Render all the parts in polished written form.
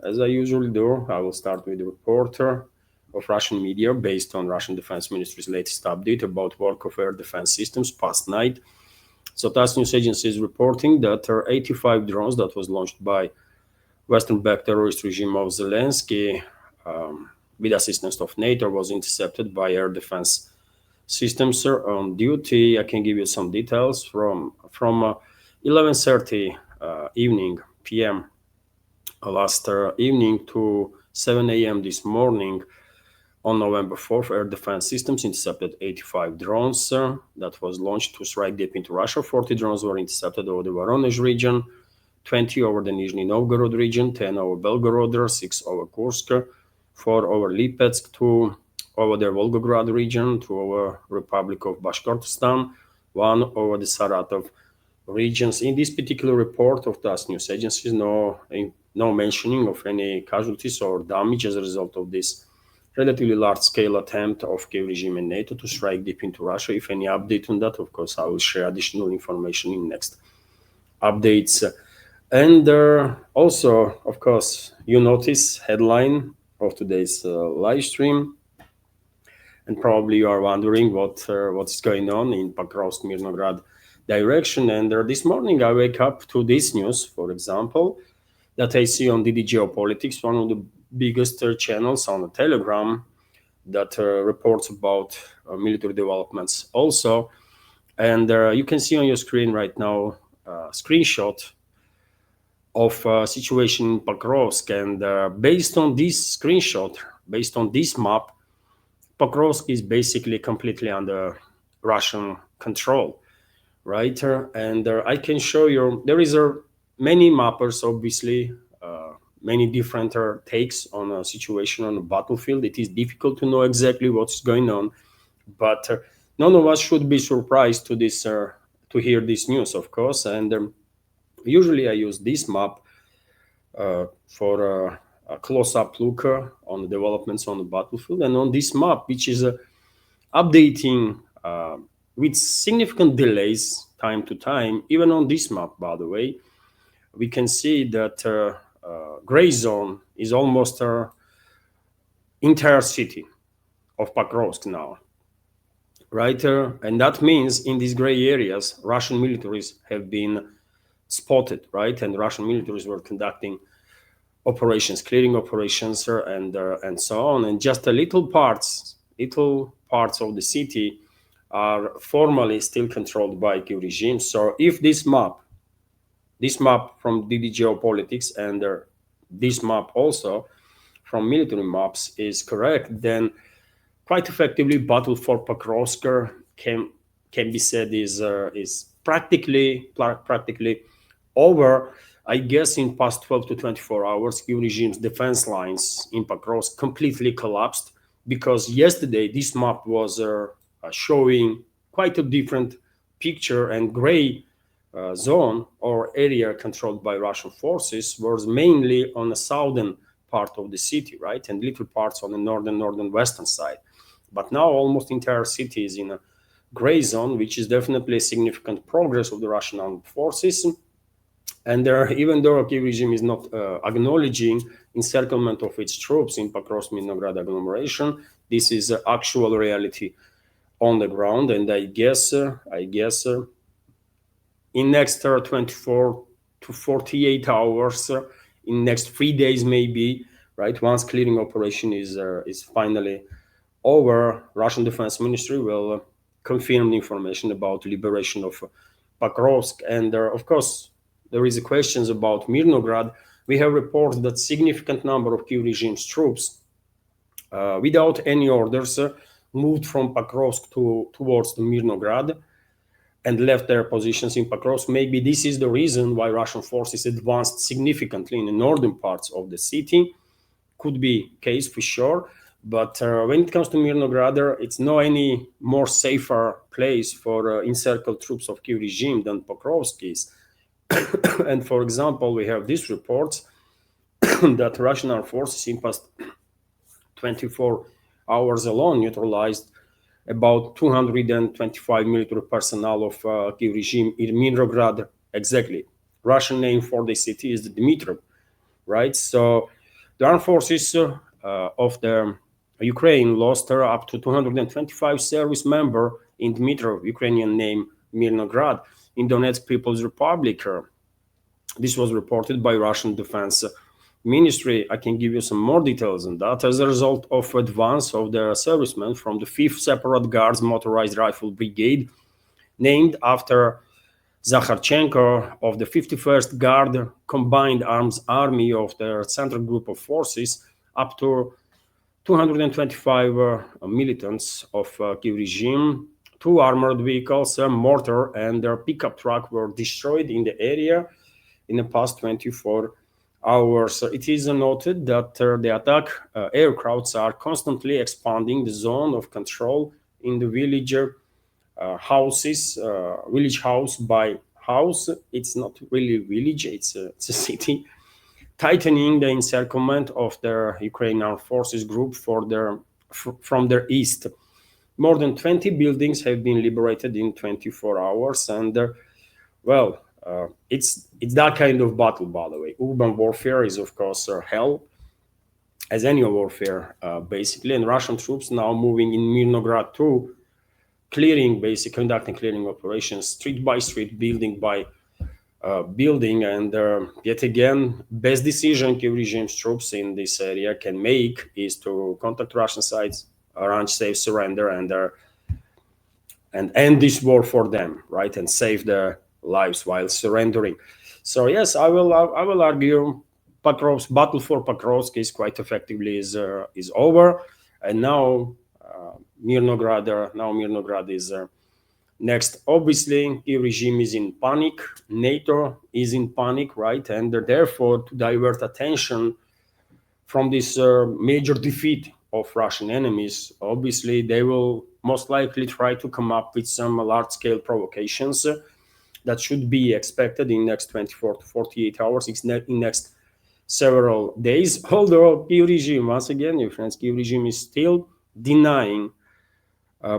as I usually do, I will start with the reporter of Russian media based on Russian Defense Ministry's latest update about work of air defense systems past night. So TASS news agency is reporting that there are 85 drones that was launched by Western-backed terrorist regime of Zelensky with assistance of NATO was intercepted by air defense systems on duty. I can give you some details from 11:30 evening p.m. Last evening to 7 a.m. this morning. On November 4th, air defense systems intercepted 85 drones that was launched to strike deep into Russia. 40 drones were intercepted over the Voronezh region, 20 over the Nizhny Novgorod region, 10 over Belgorod, 6 over Kursk, 4 over Lipetsk, 2 over the Volgograd region, 2 over Republic of Bashkortostan, 1 over the Saratov regions. In this particular report of TASS news agencies, no mentioning of any casualties or damage as a result of this relatively large-scale attempt of Kiev regime and NATO to strike deep into Russia. If any update on that, of course, I will share additional information in next updates. And also, of course, you notice headline of today's live stream, and probably you are wondering what's going on in Pokrovsk, Mirnograd direction. And this morning I wake up to this news, for example, that I see on DD Geopolitics, one of the biggest channels on the Telegram that reports about military developments also. And you can see on your screen right now a screenshot of situation in Pokrovsk. And based on this screenshot, based on this map, Pokrovsk is basically completely under Russian control, right? And I can show you, there is many mappers, obviously, many different takes on a situation on a battlefield. It is difficult to know exactly what's going on, but none of us should be surprised to this to hear this news, of course. And usually I use this map for a close-up look on the developments on the battlefield. And on this map, which is updating with significant delays time to time, even on this map, by the way, we can see that gray zone is almost entire city of Pokrovsk now, right? And that means in these gray areas, Russian militaries have been spotted, right? And Russian militaries were conducting operations, clearing operations, and so on. And just little parts of the city are formally still controlled by Kiev regime. So if this map from DD Geopolitics and this map also from military maps is correct, then quite effectively battle for Pokrovsk can be said is practically over. I guess in past 12 to 24 hours, Kiev regime's defense lines in Pokrovsk completely collapsed, because yesterday this map was showing quite a different picture, and gray zone or area controlled by Russian forces was mainly on the southern part of the city, right? And little parts on the northern western side. But now almost entire city is in a gray zone, which is definitely a significant progress of the Russian armed forces. And even though Kiev regime is not acknowledging encirclement of its troops in Pokrovsk-Mirnograd agglomeration, this is actual reality on the ground. And I guess in next 24 to 48 hours, in next 3 days maybe, right, once clearing operation is finally over, Russian Defense Ministry will confirm the information about liberation of Pokrovsk. And of course, there is a questions about Mirnograd. We have reports that significant number of Kiev regime's troops, without any orders, moved from Pokrovsk towards the Mirnograd and left their positions in Pokrovsk. Maybe this is the reason why Russian forces advanced significantly in the northern parts of the city. Could be case for sure. But when it comes to Mirnograd, it's no any more safer place for encircled troops of Kiev regime than Pokrovsk is. And for example, we have these reports that Russian armed forces in past 24 hours alone neutralized about 225 military personnel of Kiev regime in Mirnograd. Exactly. Russian name for the city is Dmitrov, right? So The armed forces of the Ukraine lost up to 225 service members in Dmitrov, Ukrainian name Mirnograd, in Donetsk People's Republic. This was reported by Russian Defense Ministry. I can give you some more details on that. As a result of advance of the servicemen from the 5th Separate Guards Motorized Rifle Brigade, named after Zakharchenko, of the 51st Guard Combined Arms Army of the Central Group of Forces, up to 225 militants of Kiev regime. 2 armored vehicles, a mortar, and their pickup truck were destroyed in the area in the past 24 hours. It is noted that the attack aircrafts are constantly expanding the zone of control in the village houses, village house by house. It's not really village, it's a city, tightening the encirclement of the Ukrainian Armed Forces group from their east. More than 20 buildings have been liberated in 24 hours, and well, it's that kind of battle, by the way. Urban warfare is, of course, hell, as any warfare, basically. And Russian troops now moving in Mirnograd too, conducting clearing operations, street by street, building by building. And yet again, best decision Kiev regime's troops in this area can make is to contact Russian sides, arrange safe surrender, and end this war for them, right, and save their lives while surrendering. So yes, I will argue Pokrovsk, battle for Pokrovsk is quite effectively is over, and now Mirnograd is next. Obviously, the regime is in panic. NATO is in panic, right, and therefore to divert attention from this major defeat of Russian enemies, obviously they will most likely try to come up with some large-scale provocations that should be expected in next 24 to 48 hours, in next several days. Although Kiev regime, once again, your friends, Kiev regime is still denying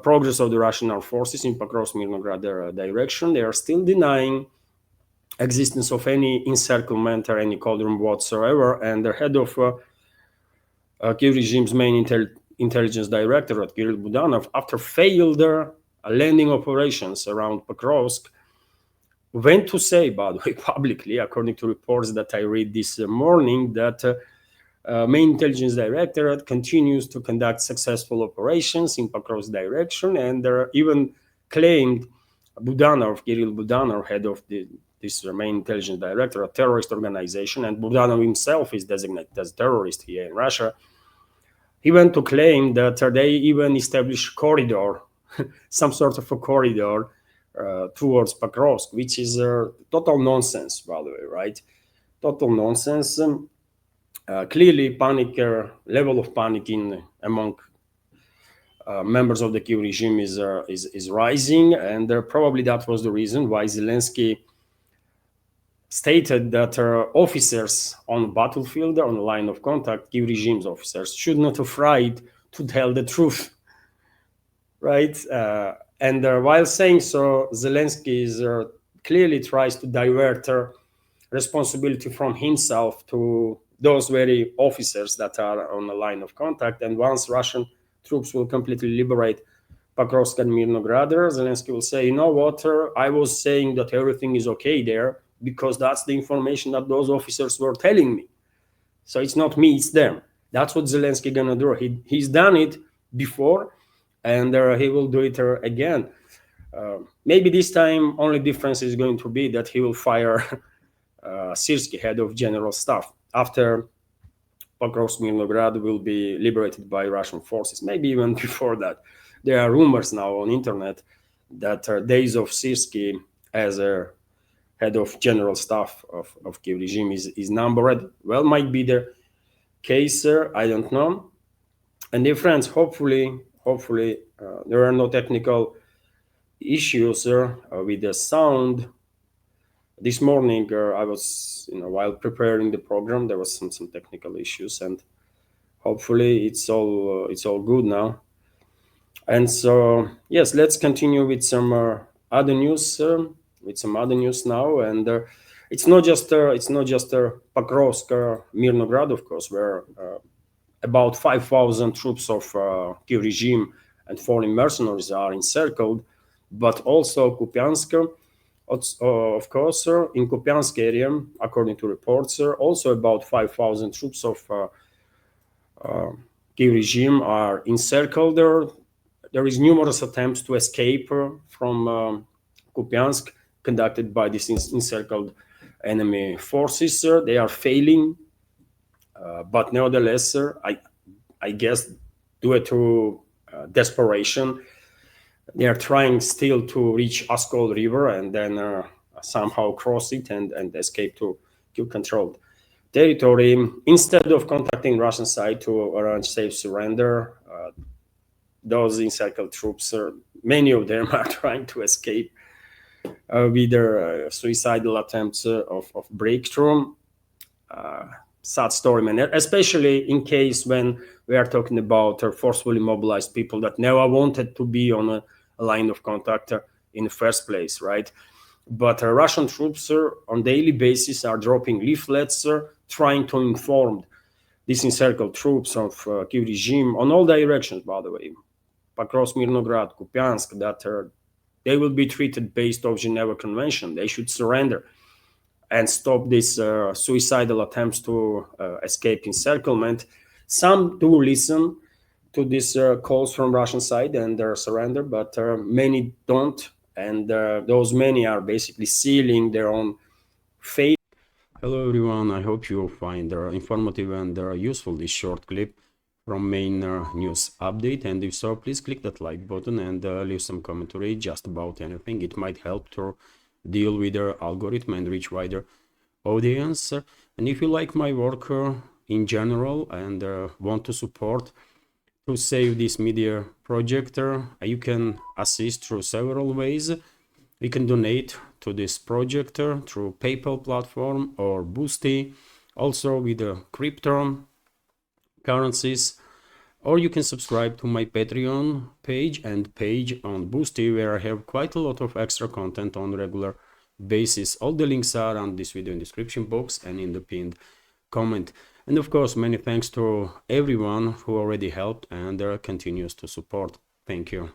progress of the Russian armed forces in Pokrovsk, Mirnograd direction. They are still denying existence of any encirclement or any cauldron whatsoever. And the head of Kiev regime's main intelligence directorate, Kirill Budanov, after failed landing operations around Pokrovsk, went to say, by the way, publicly, according to reports that I read this morning, that main intelligence directorate continues to conduct successful operations in Pokrovsk direction, and even claimed Kirill Budanov, head of this main intelligence director, a terrorist organization, and Budanov himself is designated as terrorist here in Russia. He went to claim that they even established corridor, some sort of a corridor towards Pokrovsk, which is total nonsense, by the way, right? Total nonsense. Clearly, panic level of panic among members of the Kiev regime is rising, and probably that was the reason why Zelensky stated that officers on the battlefield, on the line of contact, Kiev regime's officers, should not be afraid to tell the truth, right? And while saying so, Zelensky clearly tries to divert responsibility from himself to those very officers that are on the line of contact. And once Russian troops will completely liberate Pokrovsk and Mirnograd, Zelensky will say, you know what, I was saying that everything is okay there because that's the information that those officers were telling me. So it's not me, it's them. That's what Zelensky gonna do. He's done it before, and he will do it again. Maybe this time only difference is going to be that he will fire Syrsky, head of general staff, after Pokrovsk Mirnograd will be liberated by Russian forces. Maybe even before that. There are rumors now on internet that days of Syrsky as a head of general staff of Kiev regime is numbered. Well, might be the case, I don't know. And dear friends, hopefully there are no technical issues with the sound. This morning, I was, while preparing the program, there was some technical issues, and hopefully it's all good now. And so, yes, let's continue with some other news. Now, and it's not just Pokrovsk, Mirnograd, of course, where about 5,000 troops of Kiev regime and foreign mercenaries are encircled, but also Kupyansk, of course, in Kupyansk area, according to reports, also about 5,000 troops of Kiev regime are encircled there. There is numerous attempts to escape from Kupyansk conducted by these encircled enemy forces. They are failing, but nevertheless, I guess due to desperation, they are trying still to reach Oskol River and then somehow cross it and escape to Kiev-controlled territory. Instead of contacting Russian side to arrange safe surrender, those encircled troops, many of them are trying to escape with their suicidal attempts of breakthrough. Sad story, man, especially in case when we are talking about forcefully mobilized people that never wanted to be on a line of contact in the first place, right? But Russian troops on daily basis are dropping leaflets trying to inform these encircled troops of Kiev regime on all directions, by the way, across Mirnograd, Kupyansk, that they will be treated based on Geneva Convention. They should surrender and stop these suicidal attempts to escape encirclement. Some do listen to these calls from Russian side and surrender, but many don't. And those many are basically sealing their own fate. Hello everyone, I hope you find informative and useful this short clip from main news update, and if so, please click that like button and leave some commentary just about anything. It might help to deal with the algorithm and reach wider audience. And if you like my work in general and want to support to save this media project, you can assist through several ways. You can donate to this project through PayPal platform or Boosty, also with the crypto currencies, or you can subscribe to my Patreon page and page on Boosty, where I have quite a lot of extra content on regular basis. All the links are on this video in description box and in the pinned comment. And of course, many thanks to everyone who already helped and continues to support. Thank you.